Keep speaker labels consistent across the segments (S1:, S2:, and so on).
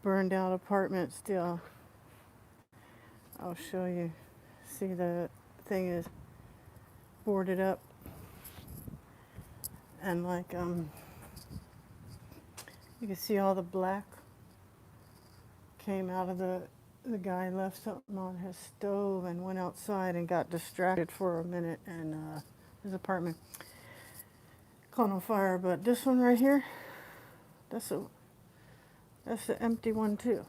S1: burned out apartment still. I'll show you. See, the thing is boarded up, and like you can see all the black came out of the guy left something on his stove and went outside and got distracted for a minute, and his apartment caught on fire. But this one right here, that's a that's the empty one too.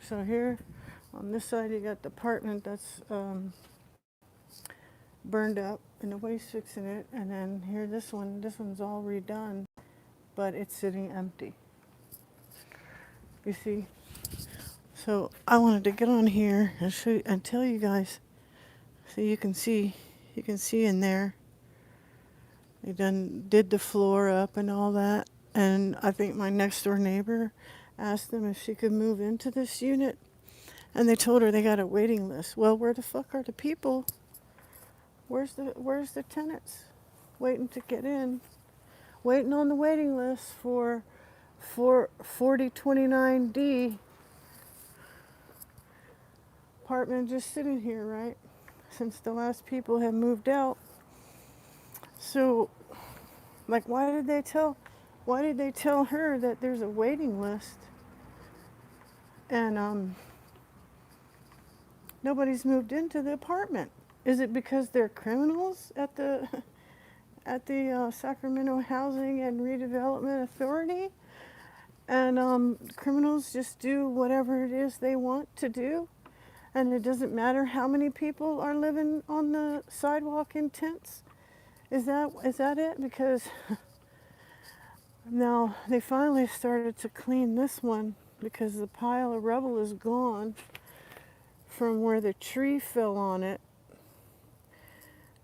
S1: So here on this side you got the apartment that's burned up and nobody's fixing it, and then here this one's all redone, but it's sitting empty. You see? So I wanted to get on here and show and tell you guys, so you can see in there. They did the floor up and all that, and I think my next door neighbor asked them if she could move into this unit, and they told her they got a waiting list. Well, where the fuck are the people? Where's the tenants waiting to get in, waiting on the waiting list for 4029D apartment, just sitting here, right? Since the last people have moved out. So, like, why did they tell her that there's a waiting list and nobody's moved into the apartment? Is it because they're criminals at the Sacramento Housing and Redevelopment Authority, and criminals just do whatever it is they want to do, and it doesn't matter how many people are living on the sidewalk in tents? Is that it? Because now they finally started to clean this one because the pile of rubble is gone from where the tree fell on it.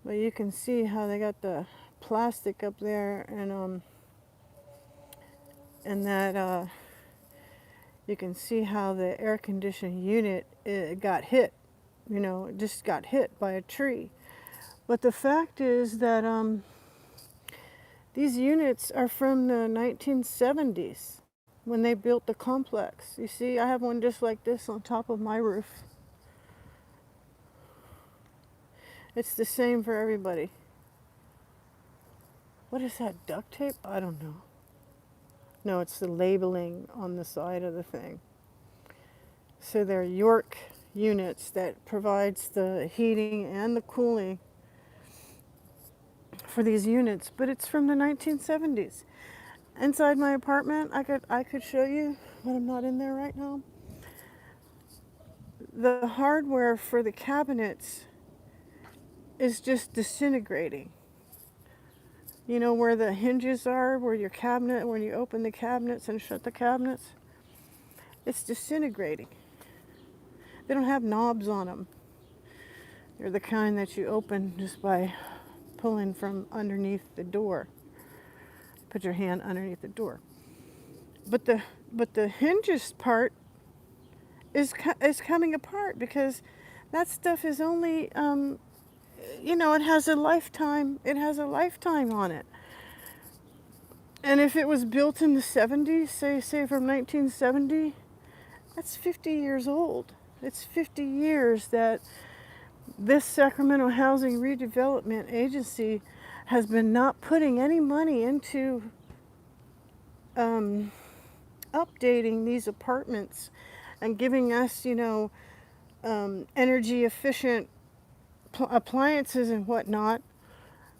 S1: But you can see how they got the plastic up there, and that you can see how the air conditioning unit got hit. It just got hit by a tree. But the fact is that these units are from the 1970s when they built the complex. You see, I have one just like this on top of my roof. It's the same for everybody. What is that, duct tape? I don't know. No, it's the labeling on the side of the thing. So they're York units that provides the heating and the cooling for these units, but it's from the 1970s. Inside my apartment, I could show you, but I'm not in there right now. The hardware for the cabinets is just disintegrating. Where the hinges are, where your cabinet, when you open the cabinets and shut the cabinets, it's disintegrating. They don't have knobs on them. They're the kind that you open just by pulling from underneath the door. Put your hand underneath the door. But the hinges part is coming apart because that stuff is only it has a lifetime. It has a lifetime on it. And if it was built in the 70s, say from 1970, that's 50 years old. It's 50 years that this Sacramento Housing Redevelopment Agency has been not putting any money into updating these apartments and giving us, energy efficient appliances and whatnot.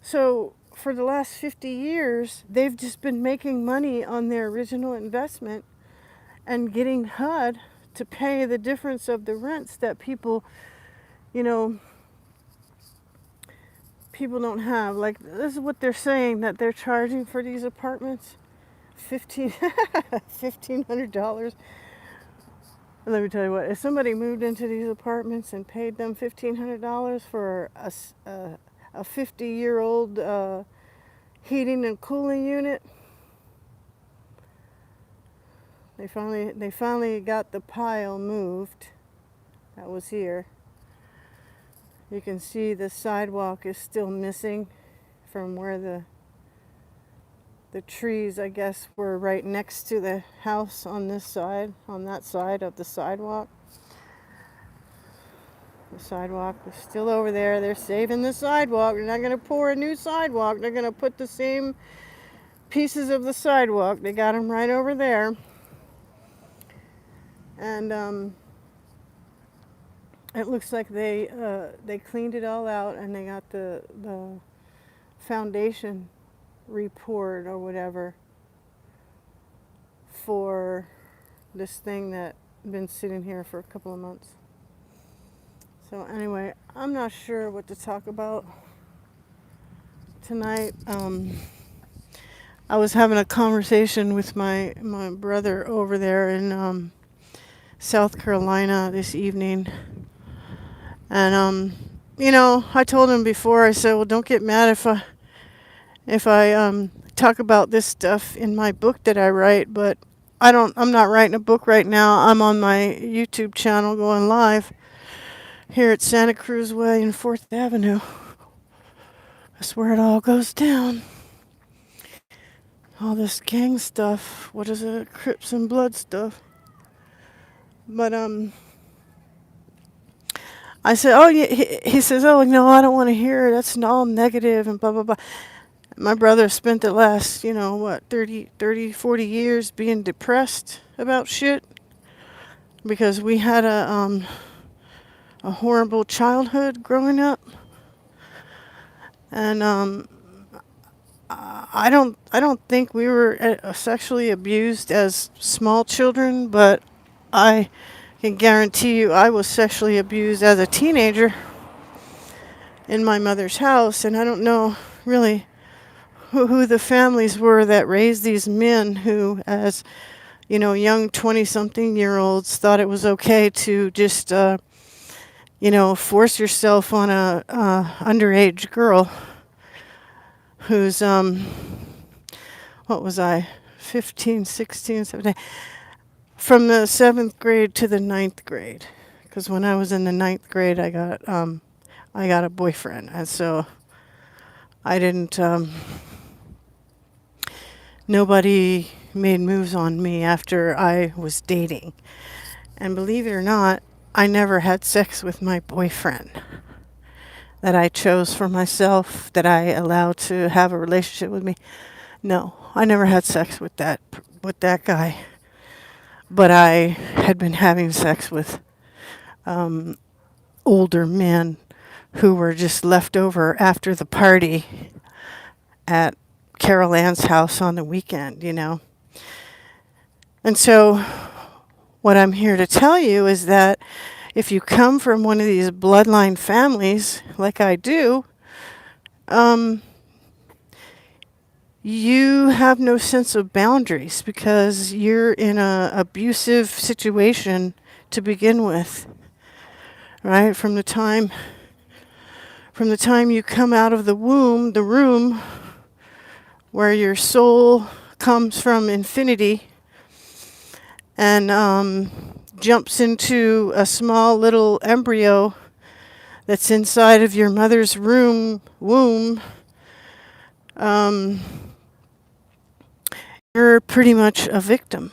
S1: So for the last 50 years, they've just been making money on their original investment and getting HUD to pay the difference of the rents that people don't have. Like, this is what they're saying that they're charging for these apartments. $1,500. Let me tell you what, if somebody moved into these apartments and paid them $1,500 for a 50-year-old heating and cooling unit, they finally got the pile moved. That was here. You can see the sidewalk is still missing from where The trees, I guess, were right next to the house on this side, on that side of the sidewalk. The sidewalk was still over there. They're saving the sidewalk. They're not going to pour a new sidewalk. They're going to put the same pieces of the sidewalk. They got them right over there. And it looks like they cleaned it all out, and they got the foundation report or whatever for this thing that been sitting here for a couple of months. So anyway, I'm not sure what to talk about tonight. I was having a conversation with my brother over there in South Carolina this evening. And I told him before, I said, well, don't get mad if I talk about this stuff in my book that I write, but I'm not writing a book right now. I'm on my YouTube channel going live here at Santa Cruz Way and 4th Avenue. That's where it all goes down. All this gang stuff. What is it? Crips and Blood stuff. But I said, oh, yeah. He says, oh, no, I don't want to hear it. That's all negative and blah, blah, blah. My brother spent the last, 30, 40 years being depressed about shit because we had a horrible childhood growing up. And I don't think we were sexually abused as small children, but I can guarantee you I was sexually abused as a teenager in my mother's house, and I don't know really who the families were that raised these men who, as young 20-something-year-olds, thought it was okay to just force yourself on a underage girl who's what was I, 15, 16, 17, from the 7th grade to the 9th grade, because when I was in the 9th grade I got a boyfriend, and so I didn't nobody made moves on me after I was dating. And believe it or not, I never had sex with my boyfriend that I chose for myself, that I allowed to have a relationship with me. No, I never had sex with that guy. But I had been having sex with older men who were just left over after the party at Carol Ann's house on the weekend, And so what I'm here to tell you is that if you come from one of these bloodline families, like I do, you have no sense of boundaries because you're in an abusive situation to begin with, right? From the time you come out of the room where your soul comes from infinity and jumps into a small little embryo that's inside of your mother's womb, you're pretty much a victim.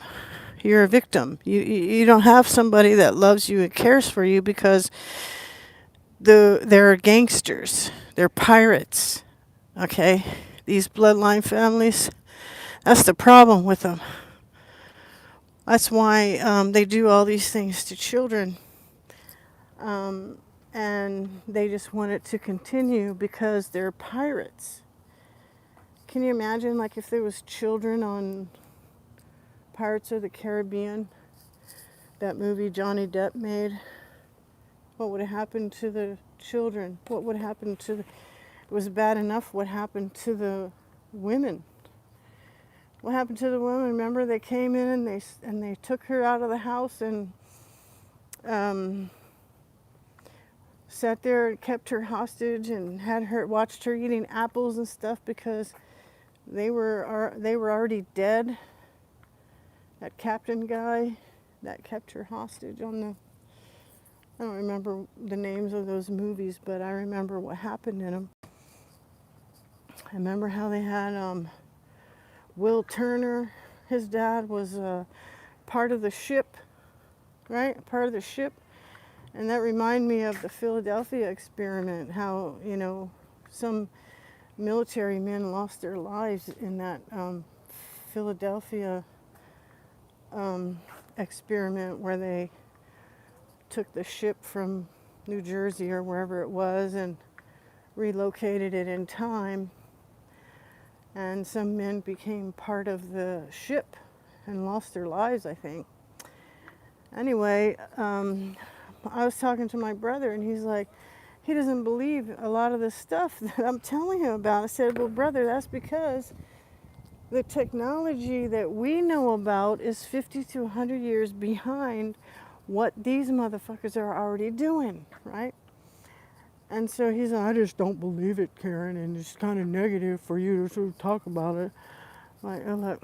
S1: You're a victim. You don't have somebody that loves you and cares for you because they're gangsters. They're pirates. Okay? These bloodline families, that's the problem with them. That's why they do all these things to children. And they just want it to continue because they're pirates. Can you imagine, like, if there was children on Pirates of the Caribbean, that movie Johnny Depp made? What would have happened to the children? What would happen to the... It was bad enough what happened to the women. What happened to the women? Remember, they came in and they took her out of the house and sat there and kept her hostage and watched her eating apples and stuff because they were already dead. That captain guy that kept her hostage on the... I don't remember the names of those movies, but I remember what happened in them. I remember how they had Will Turner, his dad was part of the ship, right? Part of the ship. And that reminded me of the Philadelphia experiment, how, some military men lost their lives in that Philadelphia experiment where they took the ship from New Jersey or wherever it was and relocated it in time. And some men became part of the ship and lost their lives, I think. Anyway, I was talking to my brother and he's like, he doesn't believe a lot of the stuff that I'm telling him about. I said, well, brother, that's because the technology that we know about is 50 to 100 years behind what these motherfuckers are already doing, right? And so he's like, I just don't believe it, Karen, and it's kind of negative for you to sort of talk about it. Like, oh, look,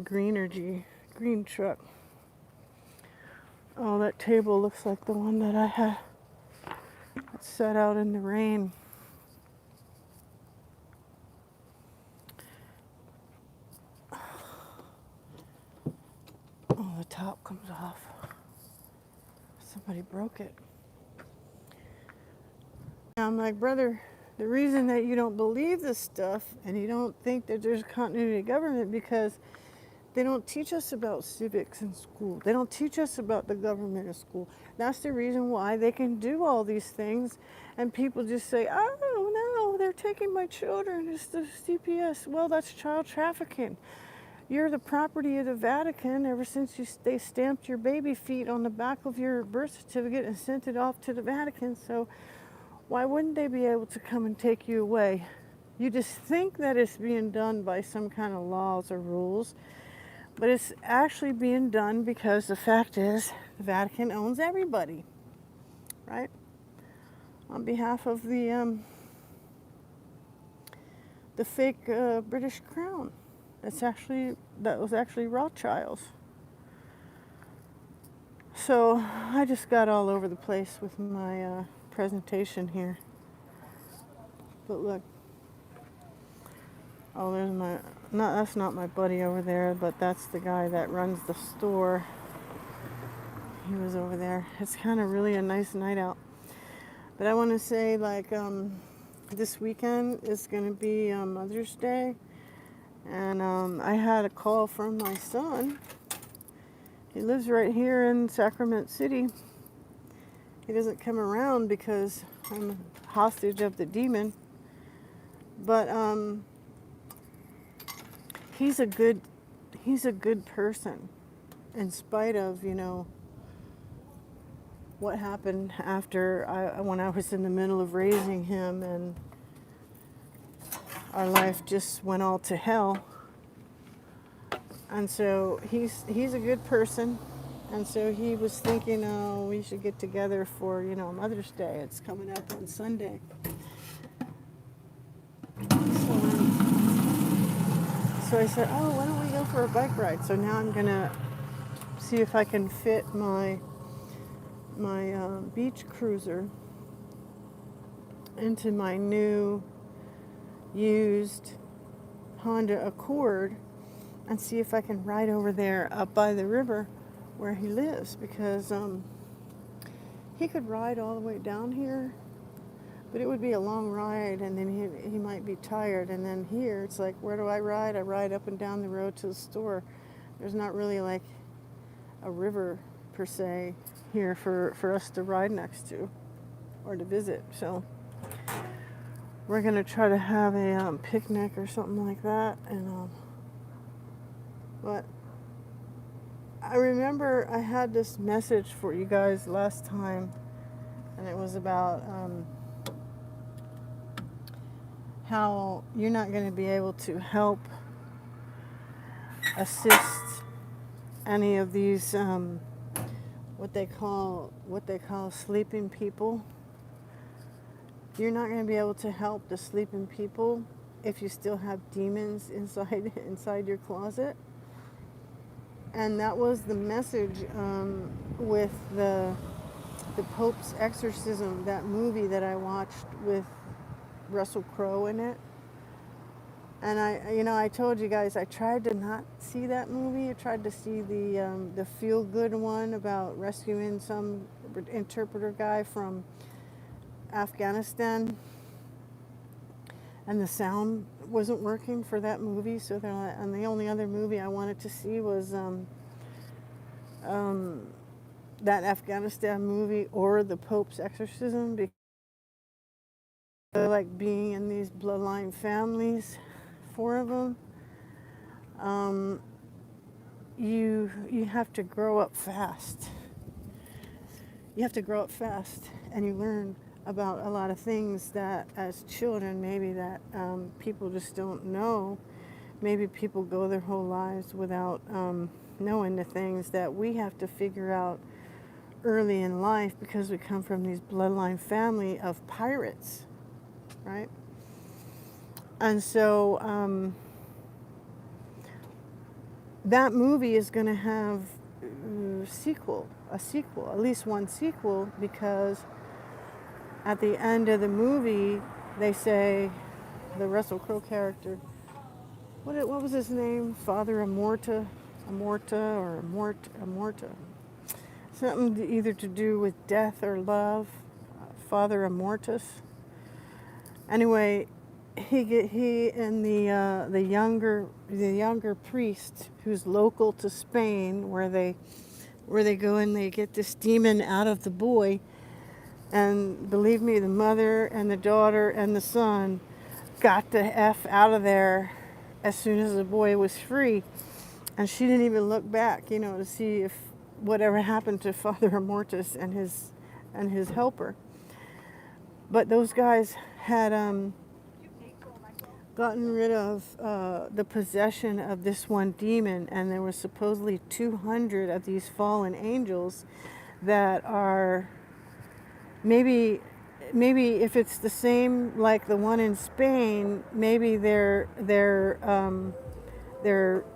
S1: green truck. Oh, that table looks like the one that I had set out in the rain. Oh, the top comes off. Somebody broke it. I'm like, brother, the reason that you don't believe this stuff and you don't think that there's continuity of government because they don't teach us about civics in school. They don't teach us about the government in school. That's the reason why they can do all these things and people just say, oh no, they're taking my children. It's the CPS. Well, that's child trafficking. You're the property of the Vatican ever since they stamped your baby feet on the back of your birth certificate and sent it off to the Vatican. So why wouldn't they be able to come and take you away? You just think that it's being done by some kind of laws or rules, but it's actually being done because the fact is the Vatican owns everybody, right? On behalf of the fake British crown. That was actually Rothschilds. So I just got all over the place with my presentation here. But look, oh, that's not my buddy over there, but that's the guy that runs the store. He was over there. It's kind of really a nice night out. But I want to say, like, this weekend is going to be Mother's Day. And I had a call from my son. He lives right here in Sacrament City. He doesn't come around because I'm a hostage of the demon. But he's a good person, in spite of, what happened after when I was in the middle of raising him and our life just went all to hell. And so he's a good person. And so he was thinking, oh, we should get together for, Mother's Day. It's coming up on Sunday. So I said, oh, why don't we go for a bike ride? So now I'm going to see if I can fit my beach cruiser into my new used Honda Accord and see if I can ride over there up by the river where he lives, because he could ride all the way down here, but it would be a long ride and then he might be tired. And then here it's like, where do I ride? I ride up and down the road to the store. There's not really like a river per se here for us to ride next to or to visit. So we're gonna try to have a picnic or something like that. And but I remember I had this message for you guys last time, and it was about how you're not going to be able to help assist any of these what they call sleeping people. You're not going to be able to help the sleeping people if you still have demons inside your closet. And that was the message with the Pope's Exorcism, that movie that I watched with Russell Crowe in it. And I told you guys I tried to not see that movie. I tried to see the feel good one about rescuing some interpreter guy from Afghanistan, and the sound wasn't working for that movie. So and the only other movie I wanted to see was um, that Afghanistan movie or the Pope's Exorcism, because I like being in these bloodline families, four of them. Um, you have to grow up fast. You have to grow up fast, and you learn about a lot of things that, as children, maybe that people just don't know. Maybe people go their whole lives without knowing the things that we have to figure out early in life, because we come from these bloodline family of pirates, right? And so that movie is going to have a sequel, at least one sequel, because at the end of the movie, they say, the Russell Crowe character, what was his name? Father Amorta, Amorta. Something either to do with death or love. Father Amortus. Anyway, he and the younger priest, who's local to Spain, where they go and they get this demon out of the boy. And believe me, the mother and the daughter and the son got the F out of there as soon as the boy was free. And she didn't even look back, to see if whatever happened to Father Amortus and his helper. But those guys had gotten rid of the possession of this one demon, and there were supposedly 200 of these fallen angels that are maybe if it's the same like the one in Spain, maybe they're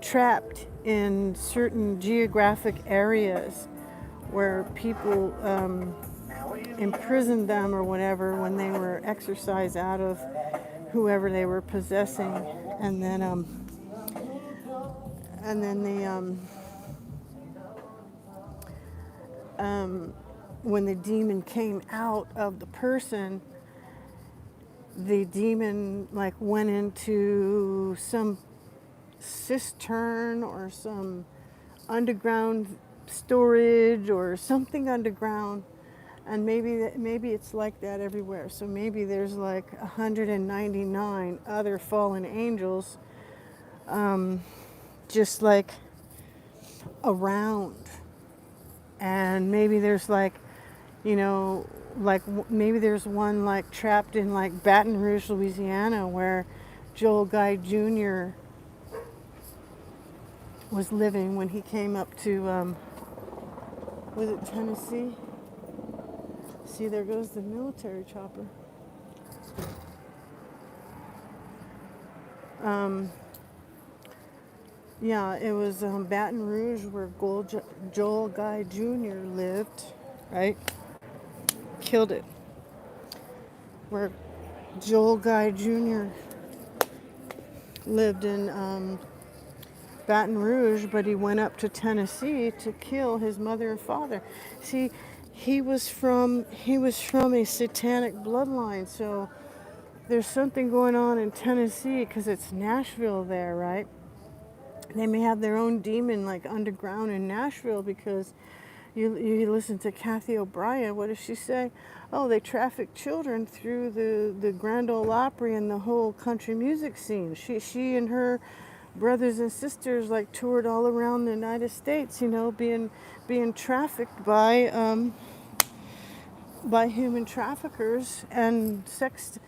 S1: trapped in certain geographic areas where people imprisoned them or whatever when they were exorcised out of whoever they were possessing, and then when the demon came out of the person, the demon like went into some cistern or some underground storage or something underground, and maybe it's like that everywhere. So maybe there's like 199 other fallen angels just like around, and maybe there's like maybe there's one like trapped in like Baton Rouge, Louisiana, where Joel Guy Jr. was living when he came up to was it Tennessee? See, there goes the military chopper. Yeah, it was Baton Rouge where Joel Guy Jr. lived, right? Killed it. Where Joel Guy Jr. lived in Baton Rouge, but he went up to Tennessee to kill his mother and father. See, he was from a satanic bloodline, so there's something going on in Tennessee because it's Nashville there, right? They may have their own demon like underground in Nashville, because you listen to Kathy O'Brien. What does she say? Oh, they traffic children through the Grand Ole Opry and the whole country music scene. She and her brothers and sisters like toured all around the United States, being trafficked by human traffickers and sex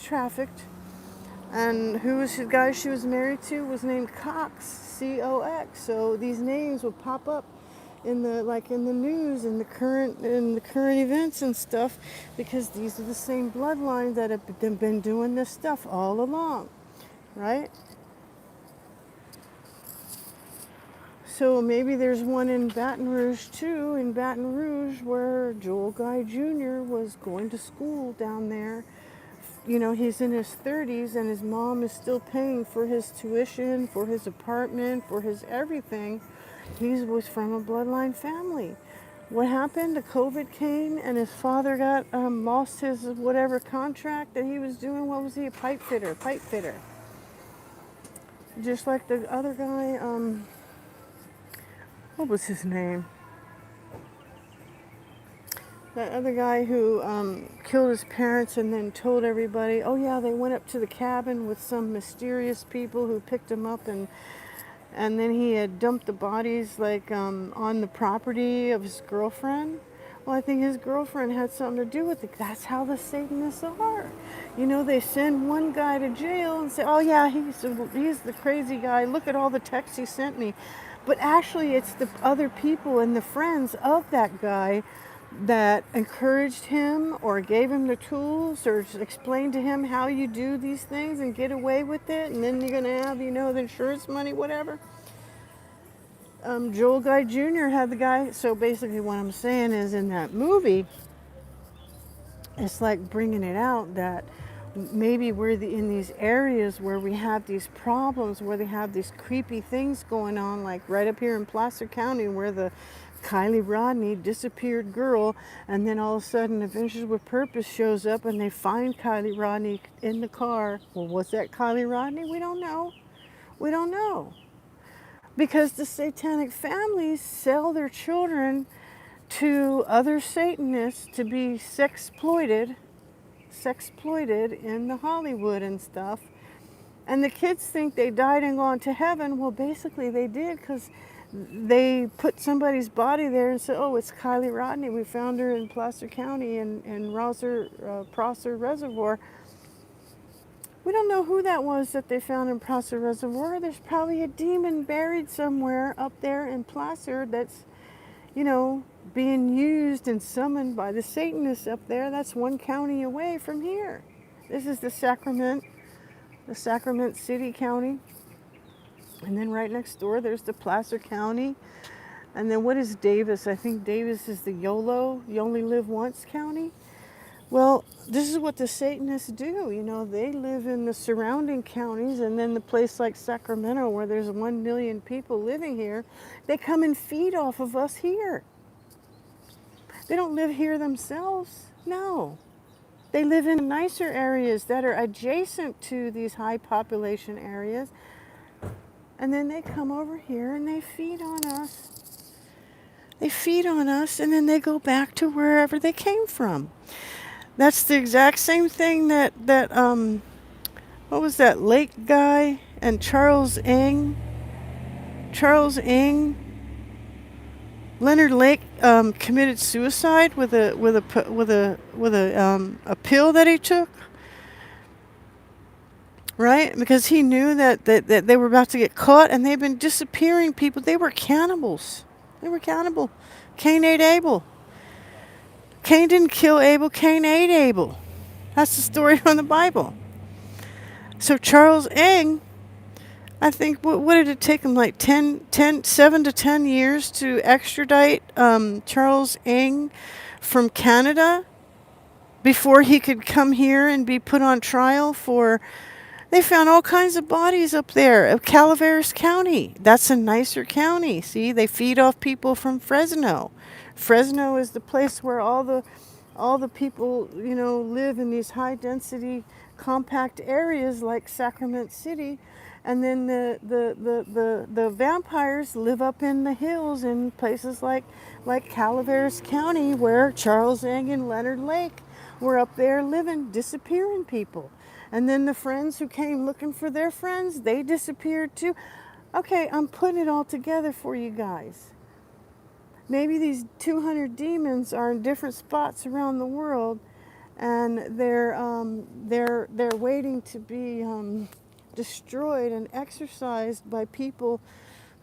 S1: trafficked. And who was the guy she was married to was named Cox, C-O-X. So these names would pop up in the news, in the current events and stuff, because these are the same bloodlines that have been doing this stuff all along, right? So maybe there's one in Baton Rouge too, where Joel Guy Jr. was going to school down there he's in his 30s and his mom is still paying for his tuition, for his apartment, for his everything. He was from a bloodline family. What happened? The COVID came and his father got lost his whatever contract that he was doing. What was he? A pipe fitter. Pipe fitter. Just like the other guy. What was his name? That other guy who killed his parents and then told everybody, oh yeah, they went up to the cabin with some mysterious people who picked him up, and then he had dumped the bodies like on the property of his girlfriend. Well, I think his girlfriend had something to do with it. That's how the Satanists are. They send one guy to jail and say, oh yeah, he's the crazy guy. Look at all the texts he sent me. But actually it's the other people and the friends of that guy that encouraged him or gave him the tools or explained to him how you do these things and get away with it, and then you're going to have, the insurance money, whatever. Joel Guy Jr. had the guy. So basically what I'm saying is, in that movie, it's like bringing it out that maybe we're in these areas where we have these problems, where they have these creepy things going on, like right up here in Placer County, where the Kylie Rodney disappeared girl, and then all of a sudden Adventures with Purpose shows up and they find Kylie Rodney in the car. Well, was that Kylie Rodney? We don't know. We don't know. Because the satanic families sell their children to other Satanists to be sexploited in the Hollywood and stuff. And the kids think they died and gone to heaven. Well, basically they did, because they put somebody's body there and said, oh, it's Kylie Rodney. We found her in Placer County in Prosser Reservoir. We don't know who that was that they found in Prosser Reservoir. There's probably a demon buried somewhere up there in Placer that's, being used and summoned by the Satanists up there. That's one county away from here. This is the Sacrament City County. And then right next door, there's the Placer County. And then what is Davis? I think Davis is the YOLO, you only live once county. Well, this is what the Satanists do. They live in the surrounding counties, and then the place like Sacramento, where there's 1 million people living here, they come and feed off of us here. They don't live here themselves. No. They live in nicer areas that are adjacent to these high population areas. And then they come over here and they feed on us. They feed on us, and then they go back to wherever they came from. That's the exact same thing that what was that Lake guy and Charles Ng, Leonard Lake committed suicide with a pill that he took, right? Because he knew that they were about to get caught, and they've been disappearing people. They were cannibals. Cain ate Abel. Cain didn't kill Abel. Cain ate Abel. That's the story from the Bible. So Charles Ng, I think, what did it take him, like 7 to 10 years to extradite Charles Ng from Canada before he could come here and be put on trial for... They found all kinds of bodies up there of Calaveras County. That's a nicer county. See, they feed off people from Fresno. Fresno is the place where all the people, live in these high density, compact areas like Sacrament City, and then the vampires live up in the hills in places like Calaveras County, where Charles Ng and Leonard Lake were up there living, disappearing people. And then the friends who came looking for their friends, they disappeared too. Okay, I'm putting it all together for you guys. Maybe these 200 demons are in different spots around the world, and they're waiting to be destroyed and exorcised by people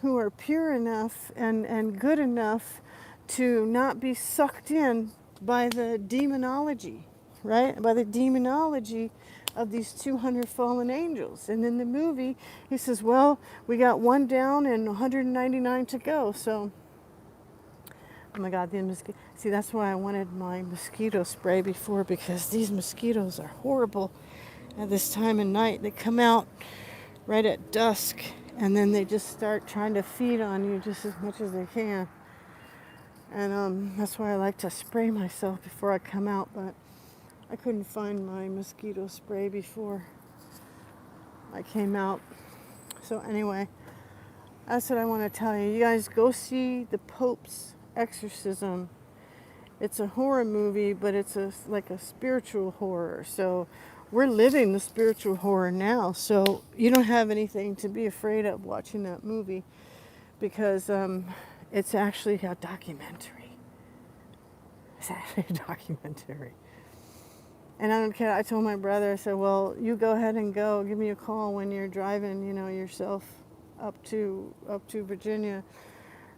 S1: who are pure enough and good enough to not be sucked in by the demonology, right? By the demonology of these 200 fallen angels. And in the movie, he says, well, we got one down and 199 to go. So, oh my God, see, that's why I wanted my mosquito spray before, because these mosquitoes are horrible. at this time of night. They come out right at dusk, and then they just start trying to feed on you just as much as they can. And that's why I like to spray myself before I come out, but I couldn't find my mosquito spray before I came out. So anyway, that's what I want to tell you. You guys go see the Pope's Exorcism. It's a horror movie, but it's like a spiritual horror. So we're living the spiritual horror now. So you don't have anything to be afraid of watching that movie, because it's actually a documentary. It's actually a documentary. And I don't care. I told my brother, I said, well, you go ahead and go. Give me a call when you're driving, yourself up to Virginia,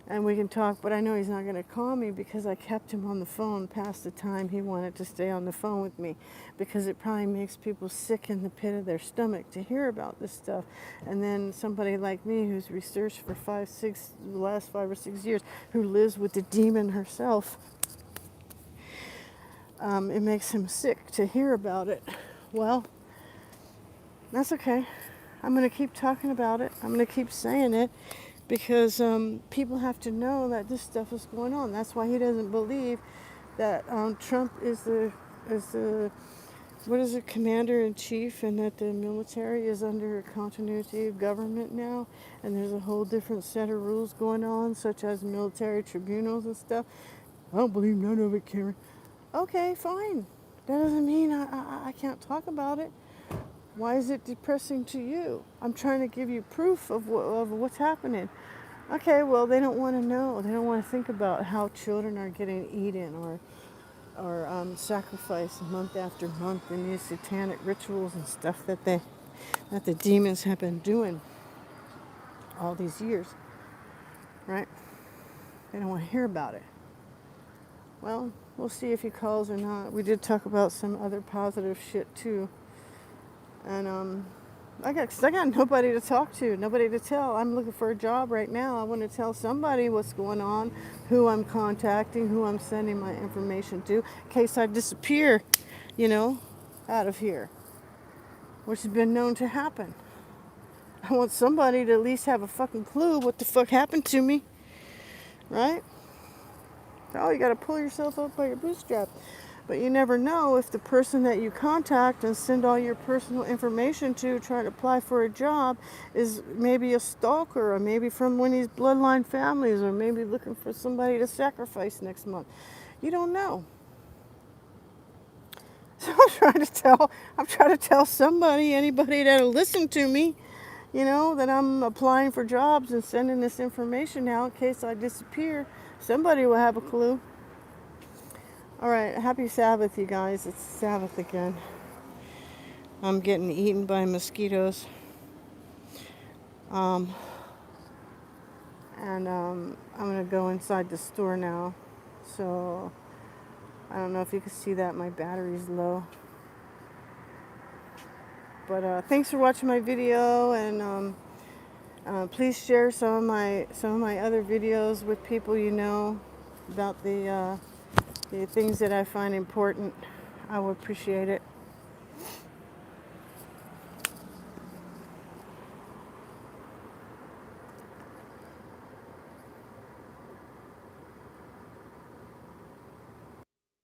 S1: and we can talk. But I know he's not going to call me because I kept him on the phone past the time he wanted to stay on the phone with me, because it probably makes people sick in the pit of their stomach to hear about this stuff. And then somebody like me who's researched for the last 5 or 6 years, who lives with the demon herself, it makes him sick to hear about it. Well, that's okay. I'm going to keep talking about it. I'm going to keep saying it, because people have to know that this stuff is going on. That's why he doesn't believe that Trump is the commander-in-chief, and that the military is under a continuity of government now, and there's a whole different set of rules going on, such as military tribunals and stuff. I don't believe none of it, Karen. Okay, fine. That doesn't mean I can't talk about it. Why is it depressing to you? I'm trying to give you proof of what's happening. Okay, well, they don't want to know. They don't want to think about how children are getting eaten or sacrificed month after month in these satanic rituals and stuff that the demons have been doing all these years, right? They don't want to hear about it. Well, we'll see if he calls or not. We did talk about some other positive shit too. And I got nobody to talk to, nobody to tell. I'm looking for a job right now. I want to tell somebody what's going on, who I'm contacting, who I'm sending my information to, in case I disappear, out of here, which has been known to happen. I want somebody to at least have a fucking clue what the fuck happened to me, right? Oh, you got to pull yourself up by your bootstrap. But you never know if the person that you contact and send all your personal information to, try to apply for a job, is maybe a stalker, or maybe from one of these bloodline families, or maybe looking for somebody to sacrifice next month. You don't know. So I'm trying to tell somebody, anybody that'll listen to me, that I'm applying for jobs and sending this information out in case I disappear. Somebody will have a clue. All right, happy Sabbath, you guys. It's Sabbath again. I'm getting eaten by mosquitoes. And I'm going to go inside the store now. So I don't know if you can see that. My battery's low. But thanks for watching my video, and please share some of my other videos with people about the things that I find important. I would appreciate it.